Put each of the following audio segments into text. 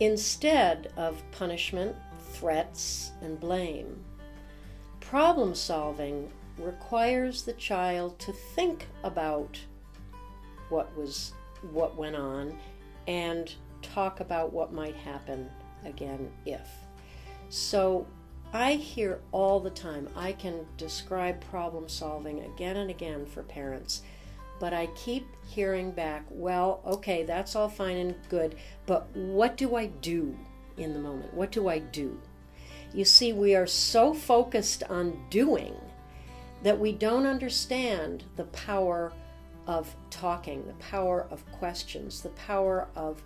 Instead of punishment, threats, and blame, problem solving requires the child to think about what went on and talk about what might happen again if. So I hear all the time, I can describe problem solving again and again for parents, but I keep hearing back, well, okay, that's all fine and good, but what do I do in the moment? What do I do? You see, we are so focused on doing that we don't understand the power of talking, the power of questions, the power of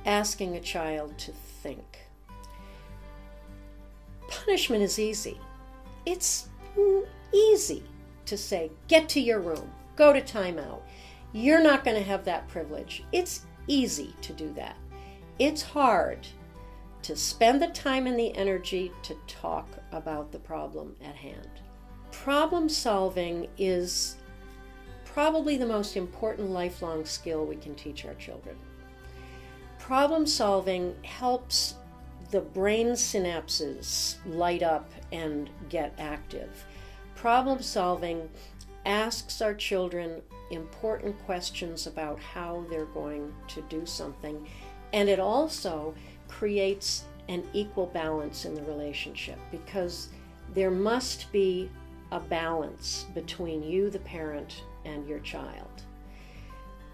asking a child to think. Punishment is easy. It's easy to say, get to your room, go to timeout. You're not going to have that privilege. It's easy to do that. It's hard to spend the time and the energy to talk about the problem at hand. Problem solving is probably the most important lifelong skill we can teach our children. Problem solving helps the brain synapses light up and get active. Problem solving asks our children important questions about how they're going to do something, and it also creates an equal balance in the relationship, because there must be a balance between you, the parent, and your child.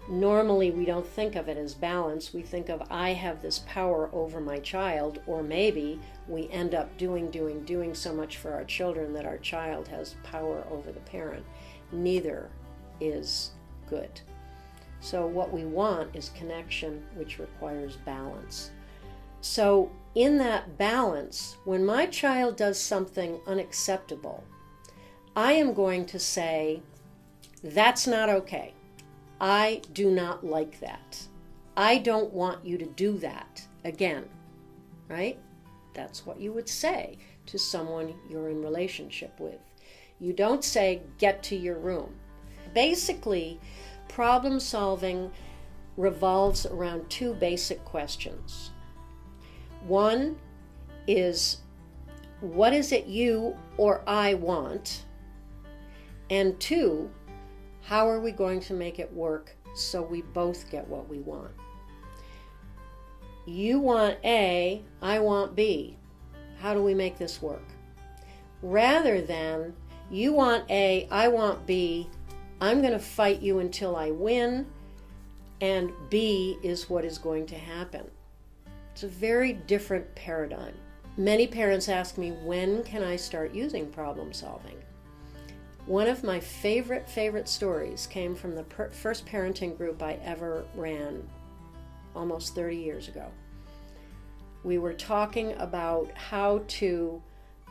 Normally, we don't think of it as balance. We think of, I have this power over my child, or maybe we end up doing so much for our children that our child has power over the parent. Neither is good. So what we want is connection, which requires balance. So in that balance, when my child does something unacceptable, I am going to say, that's not okay. I do not like that. I don't want you to do that again, right? That's what you would say to someone you're in relationship with. You don't say, get to your room. Basically, problem solving revolves around two basic questions. One is, what is it you or I want? And two, how are we going to make it work so we both get what we want? You want A, I want B. How do we make this work? Rather than, you want A, I want B, I'm going to fight you until I win, and B is what is going to happen. It's a very different paradigm. Many parents ask me, when can I start using problem solving? One of my favorite stories came from the first parenting group I ever ran almost 30 years ago. We were talking about how to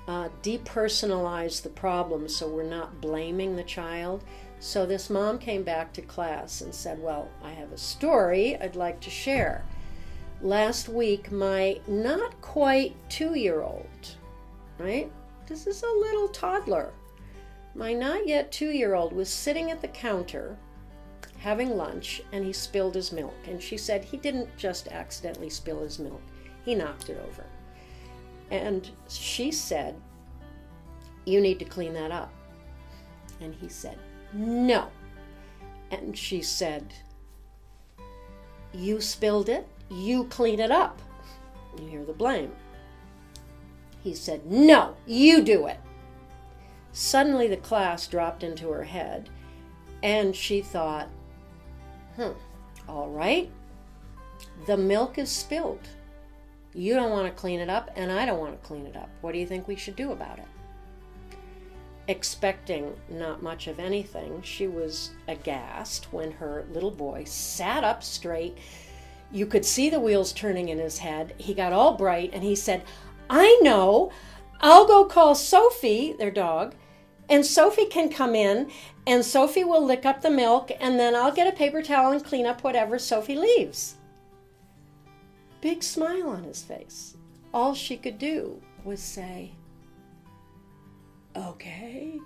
depersonalize the problem so we're not blaming the child. So this mom came back to class and said, well, I have a story I'd like to share. Last week, my not quite 2-year-old, right? This is a little toddler. My not yet 2-year-old was sitting at the counter having lunch, and he spilled his milk. And she said he didn't just accidentally spill his milk. He knocked it over. And she said, you need to clean that up. And he said, no. And she said, you spilled it, you clean it up. You hear the blame. He said, no, you do it. Suddenly the class dropped into her head, and she thought, all right, the milk is spilled. You don't want to clean it up, and I don't want to clean it up. What do you think we should do about it? Expecting not much of anything, she was aghast when her little boy sat up straight. You could see the wheels turning in his head. He got all bright, and he said, I know. I'll go call Sophie, their dog, and Sophie can come in, and Sophie will lick up the milk, and then I'll get a paper towel and clean up whatever Sophie leaves. Big smile on his face. All she could do was say, okay.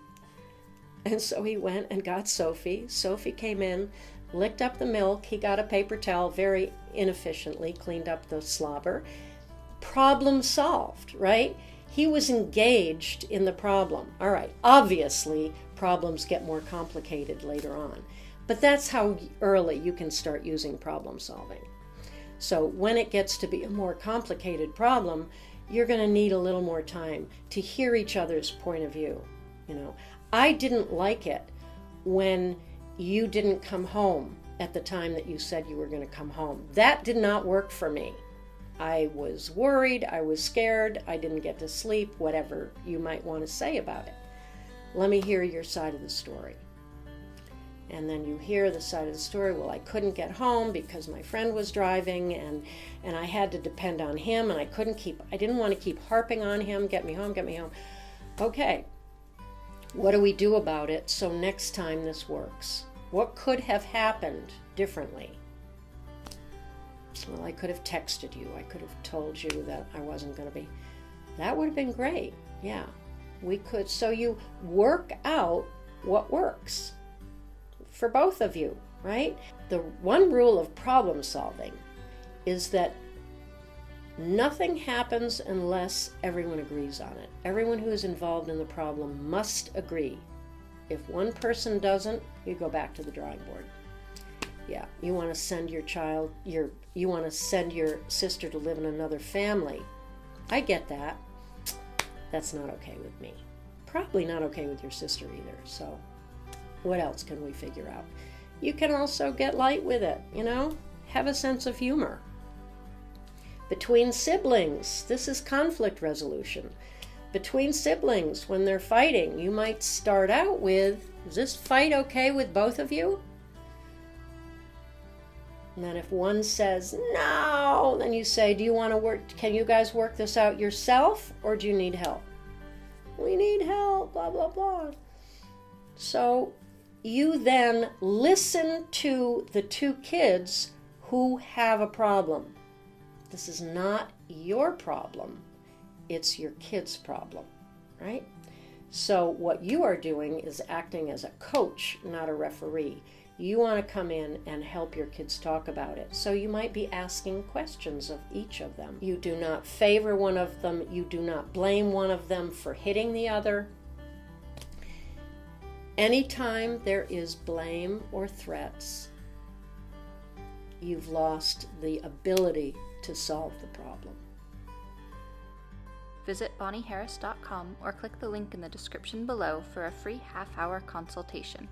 And so he went and got Sophie. Sophie came in, licked up the milk, he got a paper towel, very inefficiently cleaned up the slobber. Problem solved, right? He was engaged in the problem. All right, obviously problems get more complicated later on, but that's how early you can start using problem solving. So when it gets to be a more complicated problem, you're going to need a little more time to hear each other's point of view. You know, I didn't like it when you didn't come home at the time that you said you were going to come home. That did not work for me. I was worried, I was scared, I didn't get to sleep, whatever you might want to say about it. Let me hear your side of the story. And then you hear the side of the story, well, I couldn't get home because my friend was driving and I had to depend on him and I didn't want to keep harping on him, get me home, get me home. Okay, what do we do about it so next time this works? What could have happened differently? Well, I could have texted you. I could have told you that I wasn't going to be. That would have been great. Yeah, we could. So you work out what works for both of you, right? The one rule of problem solving is that nothing happens unless everyone agrees on it. Everyone who is involved in the problem must agree. If one person doesn't, you go back to the drawing board. Yeah, you want to send your child, you want to send your sister to live in another family. I get that. That's not okay with me. Probably not okay with your sister either. So what else can we figure out? You can also get light with it, you know? Have a sense of humor. Between siblings, this is conflict resolution. Between siblings, when they're fighting, you might start out with, is this fight okay with both of you? And then if one says no, then you say, do you want to work, can you guys work this out yourself or do you need help? We need help, blah, blah, blah. So you then listen to the two kids who have a problem. This is not your problem. It's your kid's problem, right? So what you are doing is acting as a coach, not a referee. You want to come in and help your kids talk about it. So you might be asking questions of each of them. You do not favor one of them. You do not blame one of them for hitting the other. Anytime there is blame or threats, you've lost the ability to solve the problem. Visit bonnieharris.com or click the link in the description below for a free half-hour consultation.